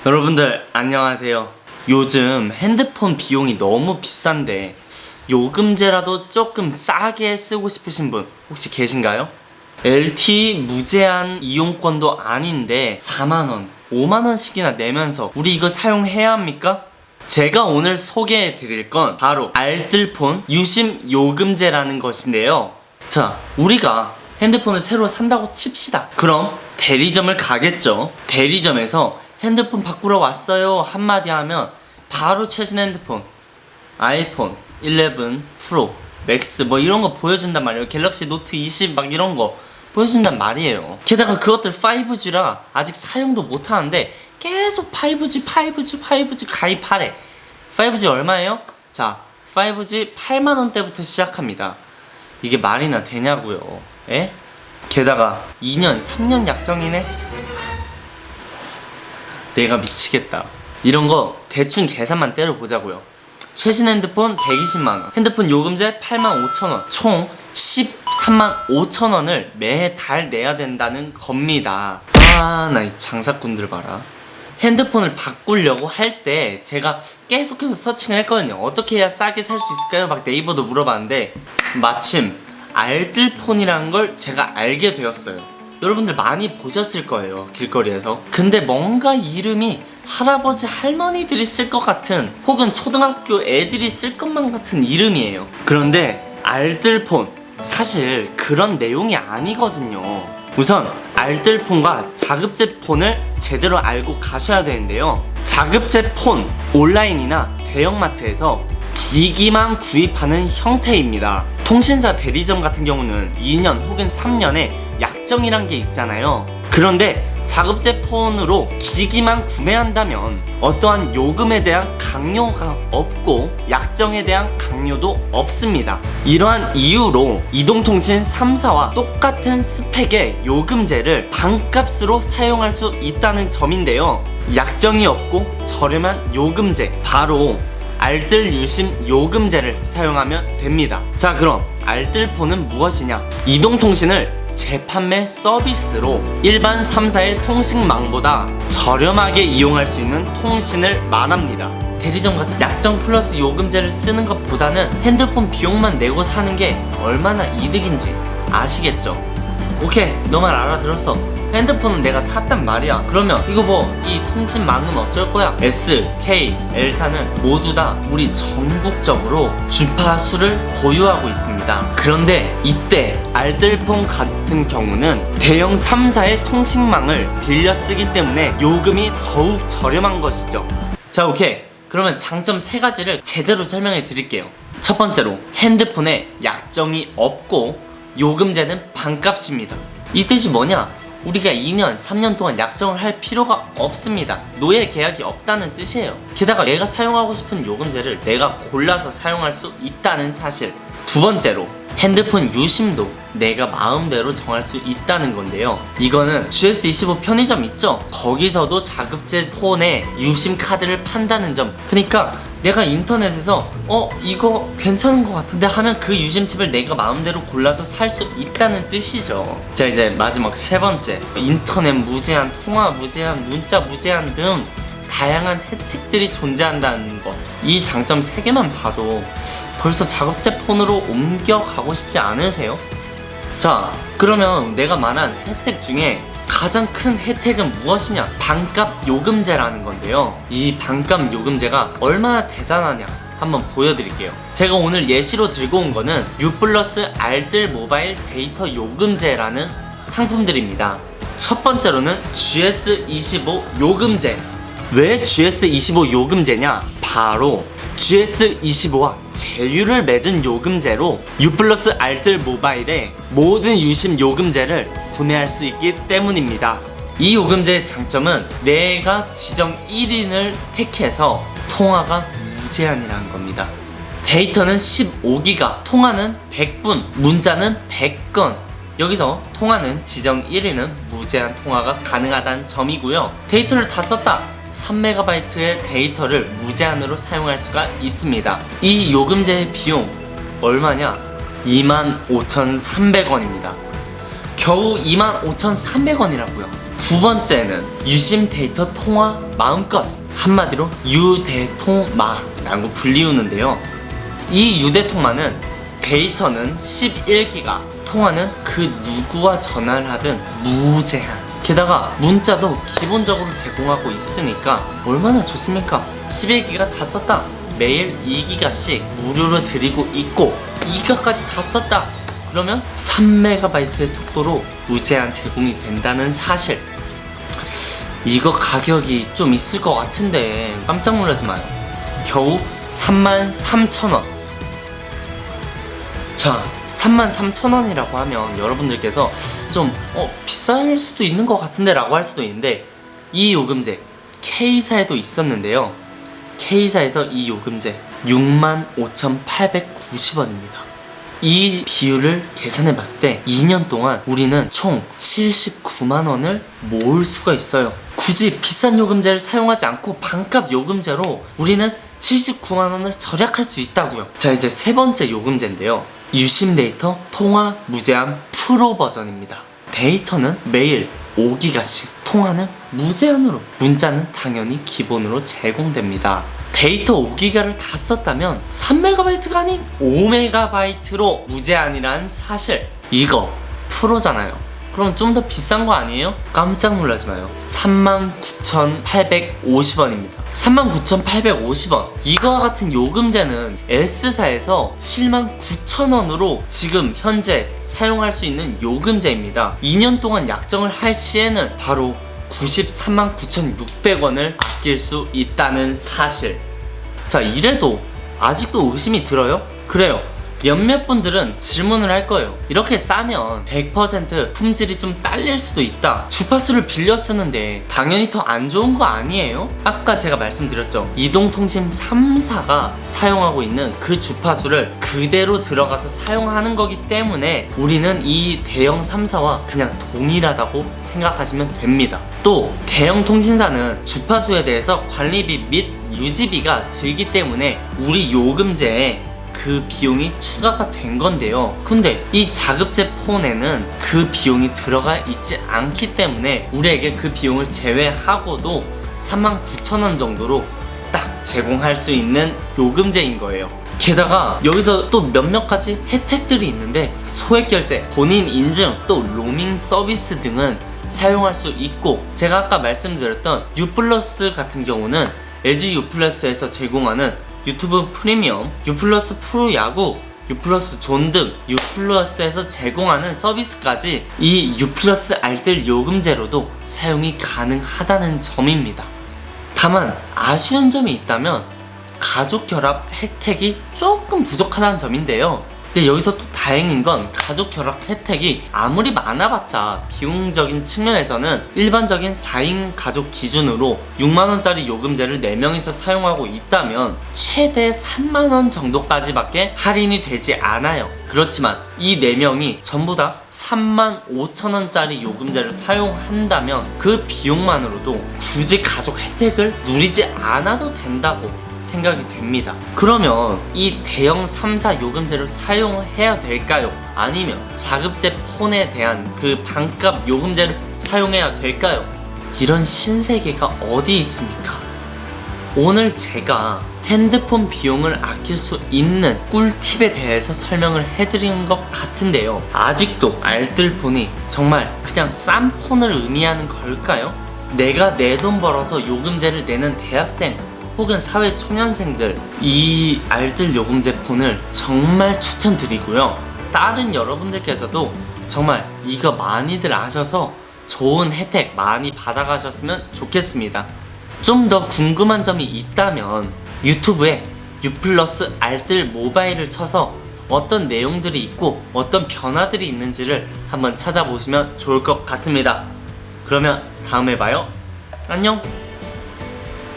여러분들 안녕하세요. 요즘 핸드폰 비용이 너무 비싼데 요금제라도 조금 싸게 쓰고 싶으신 분 혹시 계신가요? LTE 무제한 이용권도 아닌데 4만원, 5만원씩이나 내면서 우리 이거 사용해야 합니까? 제가 오늘 소개해 드릴 건 바로 알뜰폰 유심 요금제라는 것인데요. 자, 우리가 핸드폰을 새로 산다고 칩시다. 그럼 대리점을 가겠죠. 대리점에서 핸드폰 바꾸러 왔어요 한마디 하면 바로 최신 핸드폰 아이폰 11 프로 맥스 뭐 이런 거 보여준단 말이에요. 갤럭시 노트 20 막 이런 거 보여준단 말이에요. 게다가 그것들 5G라 아직 사용도 못하는데 계속 5G 가입하래. 5G 얼마예요? 자, 5G 8만원대부터 시작합니다. 이게 말이나 되냐고요. 에? 게다가 2년 3년 약정이네? 내가 미치겠다. 이런 거 대충 계산만 때려보자고요. 최신 핸드폰 120만원, 핸드폰 요금제 85,000원, 총 13만 5천원을 매달 내야 된다는 겁니다. 나 이 장사꾼들 봐라. 핸드폰을 바꾸려고 할 때 제가 계속해서 서칭을 했거든요. 어떻게 해야 싸게 살 수 있을까요? 막 네이버도 물어봤는데 마침 알뜰폰이라는 걸 제가 알게 되었어요. 여러분들 많이 보셨을 거예요, 길거리에서. 근데 뭔가 이름이 할아버지 할머니들이 쓸 것 같은, 혹은 초등학교 애들이 쓸 것만 같은 이름이에요. 그런데 알뜰폰 사실 그런 내용이 아니거든요. 우선 알뜰폰과 자급제 폰을 제대로 알고 가셔야 되는데요. 자급제 폰 온라인이나 대형마트에서 기기만 구입하는 형태입니다. 통신사 대리점 같은 경우는 2년 혹은 3년에 약정이란 게 있잖아요. 그런데 자급제 폰으로 기기만 구매한다면 어떠한 요금에 대한 강요가 없고 약정에 대한 강요도 없습니다. 이러한 이유로 이동통신 3사와 똑같은 스펙의 요금제를 반값으로 사용할 수 있다는 점인데요. 약정이 없고 저렴한 요금제, 바로 알뜰 유심 요금제를 사용하면 됩니다. 자, 그럼 알뜰폰은 무엇이냐? 이동통신을 재판매 서비스로 일반 3사의 통신망보다 저렴하게 이용할 수 있는 통신을 말합니다. 대리점 가서 약정 플러스 요금제를 쓰는 것보다는 핸드폰 비용만 내고 사는 게 얼마나 이득인지 아시겠죠? 오케이, 너 말 알아들었어. 핸드폰은 내가 샀단 말이야. 그러면 이거 뭐 이 통신망은 어쩔 거야? S, K, L사는 모두 다 우리 전국적으로 주파수를 보유하고 있습니다. 그런데 이때 알뜰폰 같은 경우는 대형 3사의 통신망을 빌려 쓰기 때문에 요금이 더욱 저렴한 것이죠. 자, 오케이. 그러면 장점 3가지를 제대로 설명해 드릴게요. 첫 번째로 핸드폰에 약정이 없고 요금제는 반값입니다. 이 뜻이 뭐냐? 우리가 2년, 3년 동안 약정을 할 필요가 없습니다. 노예 계약이 없다는 뜻이에요. 게다가 내가 사용하고 싶은 요금제를 내가 골라서 사용할 수 있다는 사실. 두 번째로 핸드폰 유심도 내가 마음대로 정할 수 있다는 건데요. 이거는 GS25 편의점 있죠? 거기서도 자급제 폰에 유심 카드를 판다는 점. 그러니까 내가 인터넷에서 이거 괜찮은 것 같은데 하면 그 유심칩을 내가 마음대로 골라서 살 수 있다는 뜻이죠. 자, 이제 마지막 3번째, 인터넷 무제한, 통화 무제한, 문자 무제한 등 다양한 혜택들이 존재한다는 것. 이 장점 3개만 봐도 벌써 자급제 폰으로 옮겨가고 싶지 않으세요? 자, 그러면 내가 말한 혜택 중에 가장 큰 혜택은 무엇이냐? 반값 요금제라는 건데요. 이 반값 요금제가 얼마나 대단하냐 한번 보여드릴게요. 제가 오늘 예시로 들고 온 거는 유플러스 알뜰 모바일 데이터 요금제라는 상품들입니다. 첫 번째로는 GS25 요금제. 왜 GS25 요금제냐? 바로 GS25와 제휴를 맺은 요금제로 유플러스 알뜰 모바일의 모든 유심 요금제를 구매할 수 있기 때문입니다. 이 요금제의 장점은 내가 지정 1인을 택해서 통화가 무제한이라는 겁니다. 데이터는 15기가, 통화는 100분, 문자는 100건. 여기서 통화는 지정 1인은 무제한 통화가 가능하다는 점이고요. 데이터를 다 썼다, 3MB의 데이터를 무제한으로 사용할 수가 있습니다. 이 요금제의 비용 얼마냐? 25,300원입니다. 겨우 25,300원이라고요. 두 번째는 유심 데이터 통화 마음껏, 한마디로 유대통마라고 불리우는데요. 이 유대통마는 데이터는 11기가, 통화는 그 누구와 전화를 하든 무제한, 게다가 문자도 기본적으로 제공하고 있으니까 얼마나 좋습니까? 11기가 다 썼다, 매일 2기가씩 무료로 드리고 있고 2기가까지 다 썼다, 그러면 3MB의 속도로 무제한 제공이 된다는 사실. 이거 가격이 좀 있을 것 같은데 깜짝 놀라지 마요. 겨우 33,000원. 자, 33,000원이라고 하면 여러분들께서 좀 비쌀 수도 있는 것 같은데 라고 할 수도 있는데, 이 요금제 K사에도 있었는데요. K사에서 이 요금제 65,890원입니다. 이 비율을 계산해 봤을 때 2년 동안 우리는 총 79만원을 모을 수가 있어요. 굳이 비싼 요금제를 사용하지 않고 반값 요금제로 우리는 79만원을 절약할 수 있다고요. 자, 이제 세 번째 요금제인데요. 유심 데이터 통화 무제한 프로 버전입니다. 데이터는 매일 5기가씩, 통화는 무제한으로, 문자는 당연히 기본으로 제공됩니다. 데이터 5기가를 다 썼다면 3MB가 아닌 5MB로 무제한이란 사실. 이거 프로잖아요. 그럼 좀 더 비싼 거 아니에요? 깜짝 놀라지 마요. 39,850원입니다. 39,850원. 이거와 같은 요금제는 S사에서 79,000원으로 지금 현재 사용할 수 있는 요금제입니다. 2년 동안 약정을 할 시에는 바로 939,600원을 아낄 수 있다는 사실. 자, 이래도 아직도 의심이 들어요? 그래요. 몇몇 분들은 질문을 할 거예요. 이렇게 싸면 100% 품질이 좀 딸릴 수도 있다. 주파수를 빌려 쓰는데 당연히 더 안 좋은 거 아니에요? 아까 제가 말씀드렸죠. 이동통신 3사가 사용하고 있는 그 주파수를 그대로 들어가서 사용하는 거기 때문에 우리는 이 대형 3사와 그냥 동일하다고 생각하시면 됩니다. 또 대형 통신사는 주파수에 대해서 관리비 및 유지비가 들기 때문에 우리 요금제에 그 비용이 추가가 된 건데요. 근데 이 자급제 폰에는 그 비용이 들어가 있지 않기 때문에 우리에게 그 비용을 제외하고도 39,000원 정도로 딱 제공할 수 있는 요금제인 거예요. 게다가 여기서 또 몇몇 가지 혜택들이 있는데, 소액 결제, 본인 인증, 또 로밍 서비스 등은 사용할 수 있고, 제가 아까 말씀드렸던 유플러스 같은 경우는 LG 유플러스에서 제공하는 유튜브 프리미엄, 유플러스 프로 야구, 유플러스 존 등 유플러스에서 제공하는 서비스까지 이 유플러스 알뜰 요금제로도 사용이 가능하다는 점입니다. 다만 아쉬운 점이 있다면 가족 결합 혜택이 조금 부족하다는 점인데요. 근데 여기서 또 다행인 건 가족 결합 혜택이 아무리 많아봤자 비용적인 측면에서는 일반적인 4인 가족 기준으로 6만원짜리 요금제를 4명이서 사용하고 있다면 최대 3만원 정도까지밖에 할인이 되지 않아요. 그렇지만 이 4명이 전부 다 35,000원짜리 요금제를 사용한다면 그 비용만으로도 굳이 가족 혜택을 누리지 않아도 된다고 생각이 됩니다. 그러면 이 대형 3사 요금제를 사용해야 될까요? 아니면 자급제 폰에 대한 그 반값 요금제를 사용해야 될까요? 이런 신세계가 어디 있습니까? 오늘 제가 핸드폰 비용을 아낄 수 있는 꿀팁에 대해서 설명을 해드린 것 같은데요. 아직도 알뜰폰이 정말 그냥 싼 폰을 의미하는 걸까요? 내가 내 돈 벌어서 요금제를 내는 대학생 혹은 사회 초년생들, 이 알뜰 요금제 폰을 정말 추천드리고요. 다른 여러분들께서도 정말 이거 많이들 아셔서 좋은 혜택 많이 받아가셨으면 좋겠습니다. 좀 더 궁금한 점이 있다면 유튜브에 유플러스 알뜰 모바일을 쳐서 어떤 내용들이 있고 어떤 변화들이 있는지를 한번 찾아보시면 좋을 것 같습니다. 그러면 다음에 봐요. 안녕.